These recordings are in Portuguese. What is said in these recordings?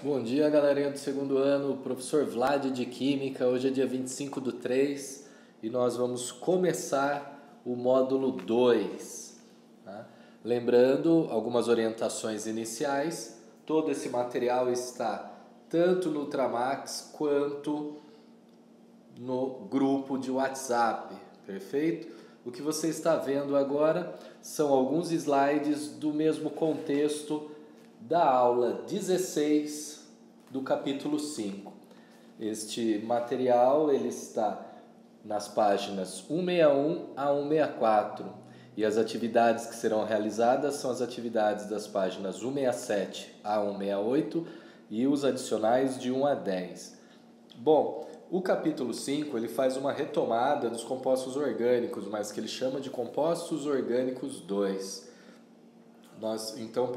Bom dia, galerinha do segundo ano, professor Vlad de Química. Hoje é dia 25/3 e nós vamos começar o módulo 2. Tá? Lembrando algumas orientações iniciais, todo esse material está tanto no Ultramax quanto no grupo de WhatsApp, perfeito? O que você está vendo agora são alguns slides do mesmo contexto da aula 16 do capítulo 5. Este material ele está nas páginas 161 a 164 e as atividades que serão realizadas são as atividades das páginas 167 a 168 e os adicionais de 1 a 10. Bom, o capítulo 5 ele faz uma retomada dos compostos orgânicos, mas que ele chama de compostos orgânicos 2. Nós então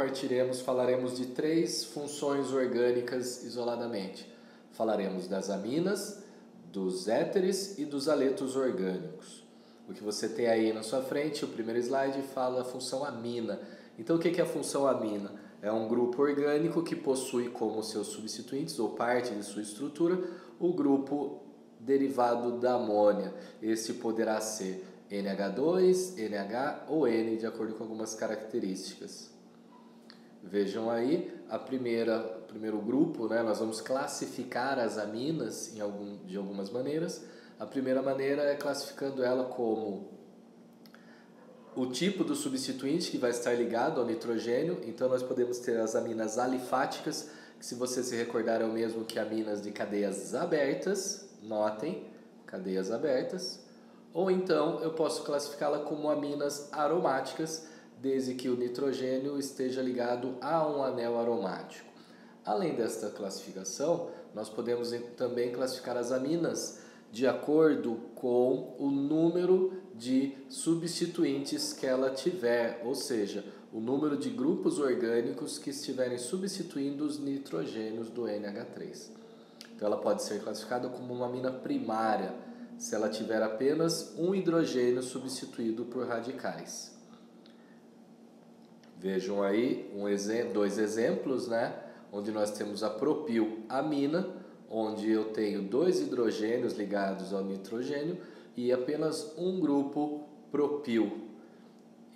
falaremos de 3 funções orgânicas isoladamente. Falaremos das aminas, dos éteres e dos aletos orgânicos. O que você tem aí na sua frente, o primeiro slide, fala a função amina. Então o que é a função amina? É um grupo orgânico que possui como seus substituintes, ou parte de sua estrutura, o grupo derivado da amônia. Esse poderá ser NH2, NH ou N, de acordo com algumas características. Vejam aí, o primeiro grupo, né, nós vamos classificar as aminas de algumas maneiras. A primeira maneira é classificando ela como o tipo do substituinte que vai estar ligado ao nitrogênio. Então nós podemos ter as aminas alifáticas, que se você se recordar é o mesmo que aminas de cadeias abertas, notem, cadeias abertas. Ou então eu posso classificá-la como aminas aromáticas, desde que o nitrogênio esteja ligado a um anel aromático. Além desta classificação, nós podemos também classificar as aminas de acordo com o número de substituintes que ela tiver, ou seja, o número de grupos orgânicos que estiverem substituindo os nitrogênios do NH3. Então ela pode ser classificada como uma amina primária, se ela tiver apenas um hidrogênio substituído por radicais. Vejam aí dois exemplos, né? Onde nós temos a propilamina, onde eu tenho 2 hidrogênios ligados ao nitrogênio e apenas um grupo propil.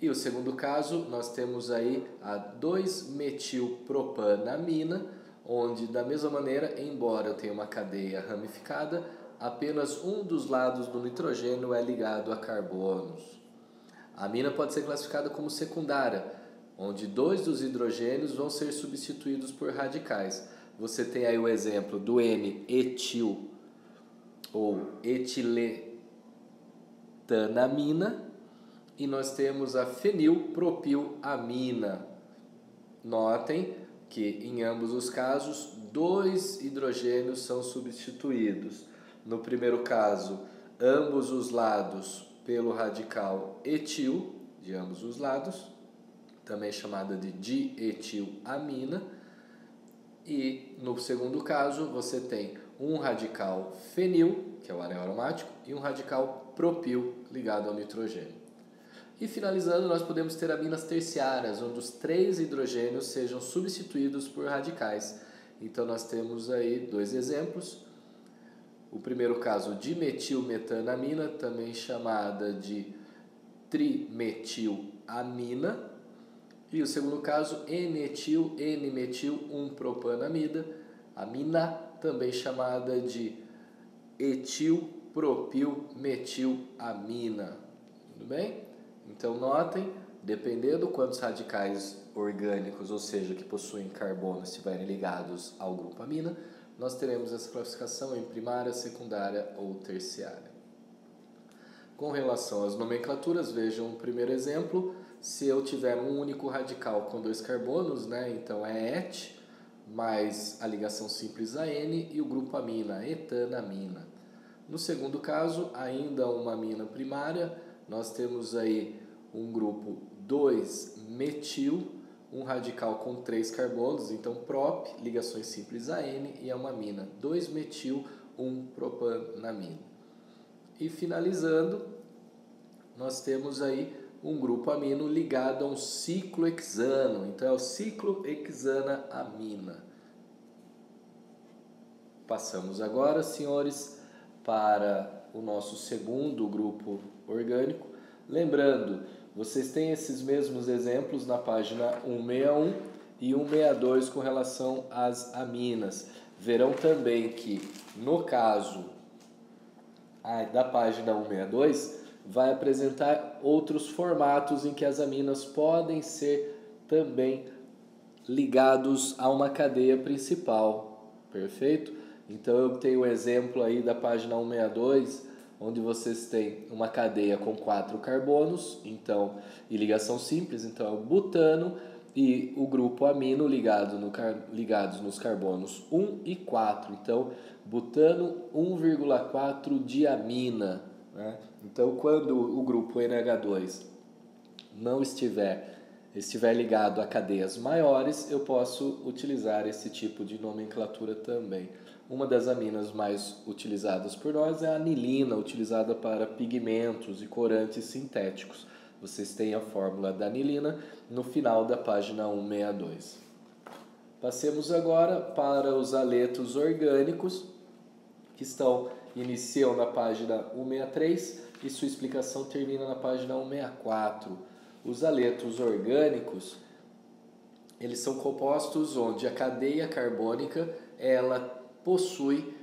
E o segundo caso, nós temos aí a 2-metilpropanamina, onde da mesma maneira, embora eu tenha uma cadeia ramificada, apenas um dos lados do nitrogênio é ligado a carbonos. A amina pode ser classificada como secundária, onde 2 dos hidrogênios vão ser substituídos por radicais. Você tem aí o exemplo do N-etil ou etiletanamina e nós temos a fenilpropilamina. Notem que em ambos os casos 2 hidrogênios são substituídos. No primeiro caso, ambos os lados pelo radical etil, de ambos os lados, também chamada de dietilamina, e no segundo caso você tem um radical fenil, que é o anel aromático, e um radical propil ligado ao nitrogênio. E finalizando, nós podemos ter aminas terciárias, onde os 3 hidrogênios sejam substituídos por radicais. Então nós temos aí 2 exemplos. O primeiro caso, dimetilmetanamina, também chamada de trimetilamina. E o segundo caso, N-metil-1-propanamida, amina, também chamada de etilpropilmetilamina. Tudo bem? Então notem, dependendo quantos radicais orgânicos, ou seja, que possuem carbono, estiverem ligados ao grupo amina, nós teremos essa classificação em primária, secundária ou terciária. Com relação às nomenclaturas, vejam o primeiro exemplo. Se eu tiver um único radical com 2 carbonos, né, então é et, mais a ligação simples a N e o grupo amina, etanamina. No segundo caso, ainda uma amina primária, nós temos aí um grupo 2-metil, um radical com 3 carbonos, então prop, ligações simples a N e é uma amina, 2-metil-1-propanamina. E finalizando, nós temos aí um grupo amino ligado a um ciclohexano, então é o ciclohexana-amina. Passamos agora, senhores, para o nosso segundo grupo orgânico. Lembrando, vocês têm esses mesmos exemplos na página 161 e 162 com relação às aminas. Verão também que, no caso da página 162, vai apresentar outros formatos em que as aminas podem ser também ligados a uma cadeia principal, perfeito? Então eu tenho o exemplo aí da página 162, onde vocês têm uma cadeia com 4 carbonos, então, e ligação simples, então é o butano e o grupo amino ligados nos carbonos 1 e 4, então butano 1,4 diamina, né? Então quando o grupo NH2 não estiver ligado a cadeias maiores, eu posso utilizar esse tipo de nomenclatura também. Uma das aminas mais utilizadas por nós é a anilina, utilizada para pigmentos e corantes sintéticos. Vocês têm a fórmula da anilina no final da página 162. Passemos agora para os aletos orgânicos, que iniciam na página 163 e sua explicação termina na página 164. Os aletos orgânicos, eles são compostos onde a cadeia carbônica, ela possui,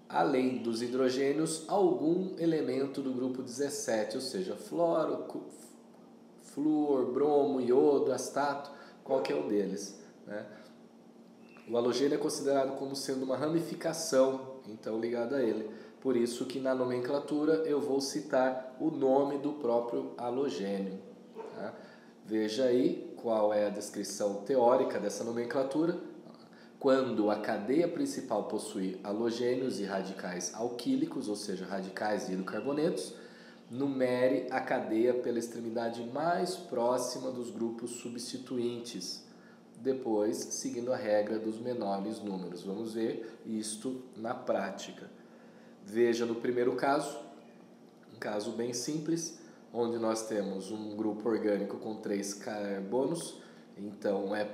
além dos hidrogênios, algum elemento do grupo 17, ou seja, flúor, bromo, iodo, astato, qualquer um deles, né? O halogênio é considerado como sendo uma ramificação, então, ligada a ele. Por isso que na nomenclatura eu vou citar o nome do próprio halogênio. Tá? Veja aí qual é a descrição teórica dessa nomenclatura. Quando a cadeia principal possui halogênios e radicais alquílicos, ou seja, radicais de hidrocarbonetos, numere a cadeia pela extremidade mais próxima dos grupos substituintes, depois seguindo a regra dos menores números. Vamos ver isto na prática. Veja no primeiro caso, um caso bem simples, onde nós temos um grupo orgânico com 3 carbonos, então é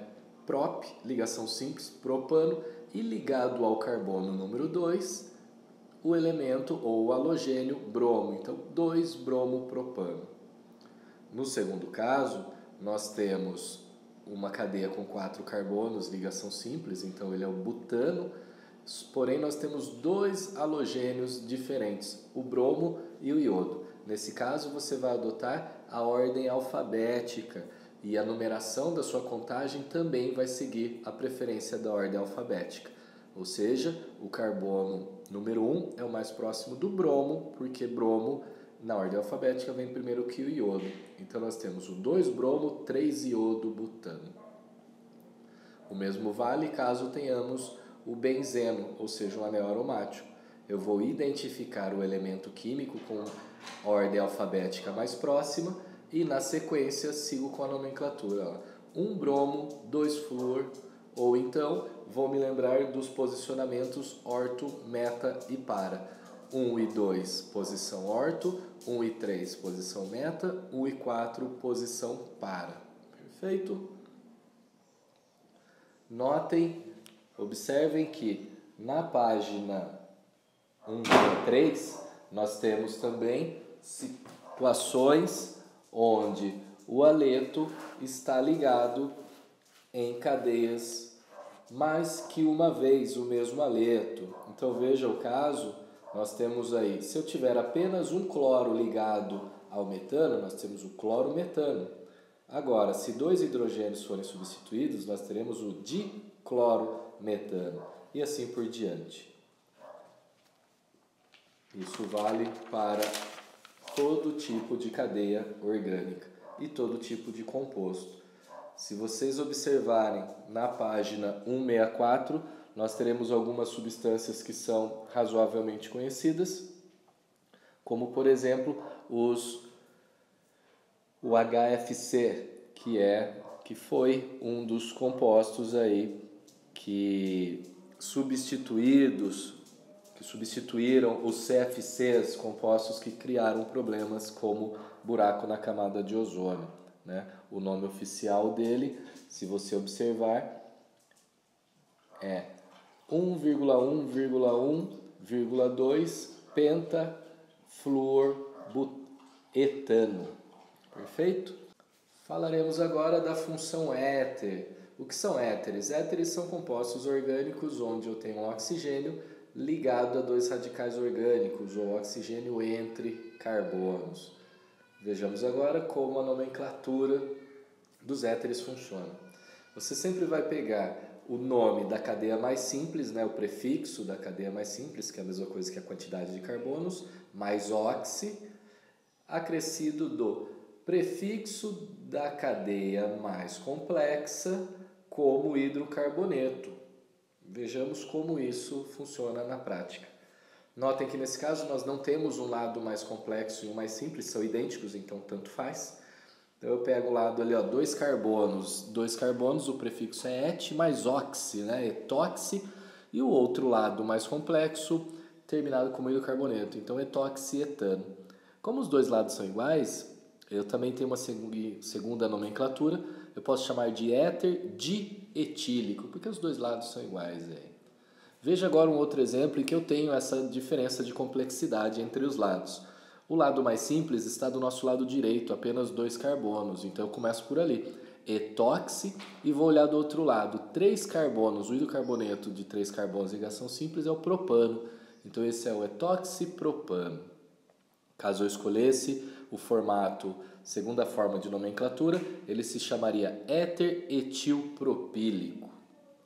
prop, ligação simples, propano, e ligado ao carbono número 2, o elemento ou o halogênio bromo, então 2-bromo-propano. No segundo caso, nós temos uma cadeia com 4 carbonos, ligação simples, então ele é o butano, porém nós temos 2 halogênios diferentes, o bromo e o iodo. Nesse caso você vai adotar a ordem alfabética e a numeração da sua contagem também vai seguir a preferência da ordem alfabética. Ou seja, o carbono número 1 é o mais próximo do bromo, porque bromo na ordem alfabética vem primeiro que o iodo. Então nós temos o 2-bromo, 3-iodo-butano. O mesmo vale caso tenhamos o benzeno, ou seja, um anel aromático. Eu vou identificar o elemento químico com ordem alfabética mais próxima e na sequência sigo com a nomenclatura. 1-bromo, 2-flúor, ou então vou me lembrar dos posicionamentos orto, meta e para. 1 e 2, posição orto, 1 e 3, posição meta, 1 e 4, posição para. Perfeito? Notem, observem que na página 163 nós temos também situações onde o aleto está ligado em cadeias mais que uma vez o mesmo aleto. Então veja o caso, nós temos aí, se eu tiver apenas um cloro ligado ao metano, nós temos o cloro-metano. Agora, se 2 hidrogênios forem substituídos, nós teremos o diclorometano e assim por diante. Isso vale para todo tipo de cadeia orgânica e todo tipo de composto. Se vocês observarem na página 164, nós teremos algumas substâncias que são razoavelmente conhecidas, como por exemplo o HFC, que foi um dos compostos aí que substituíram os CFCs, compostos que criaram problemas como buraco na camada de ozônio, né? O nome oficial dele, se você observar, é 1,1,1,2 pentafluoretano. Perfeito? Falaremos agora da função éter. O que são éteres? Éteres são compostos orgânicos onde eu tenho um oxigênio ligado a dois radicais orgânicos, ou oxigênio entre carbonos. Vejamos agora como a nomenclatura dos éteres funciona. Você sempre vai pegar o nome da cadeia mais simples, né, o prefixo da cadeia mais simples, que é a mesma coisa que a quantidade de carbonos, mais oxi, acrescido do prefixo da cadeia mais complexa, como hidrocarboneto. Vejamos como isso funciona na prática. Notem que nesse caso nós não temos um lado mais complexo e um mais simples, são idênticos, então tanto faz. Então eu pego o lado ali, ó, dois carbonos, o prefixo é et mais oxi, né, etoxi, e o outro lado mais complexo, terminado como hidrocarboneto, então etoxietano. Como os dois lados são iguais, eu também tenho uma segunda nomenclatura, eu posso chamar de éter dietílico, porque os dois lados são iguais. Veja agora um outro exemplo em que eu tenho essa diferença de complexidade entre os lados. O lado mais simples está do nosso lado direito, apenas 2 carbonos, então eu começo por ali, etoxi, e vou olhar do outro lado, 3 carbonos, o hidrocarboneto de 3 carbonos em ligação simples é o propano, então esse é o etoxipropano. Caso eu escolhesse o formato, segunda forma de nomenclatura, ele se chamaria éter etilpropílico,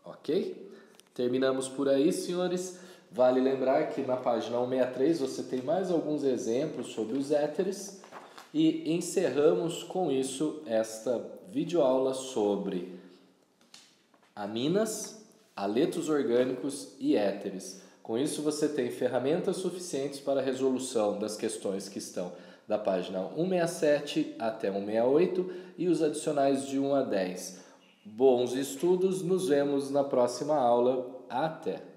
ok? Terminamos por aí, senhores. Vale lembrar que na página 163 você tem mais alguns exemplos sobre os éteres e encerramos com isso esta videoaula sobre aminas, aletos orgânicos e éteres. Com isso você tem ferramentas suficientes para a resolução das questões que estão da página 167 até 168 e os adicionais de 1 a 10. Bons estudos, nos vemos na próxima aula. Até!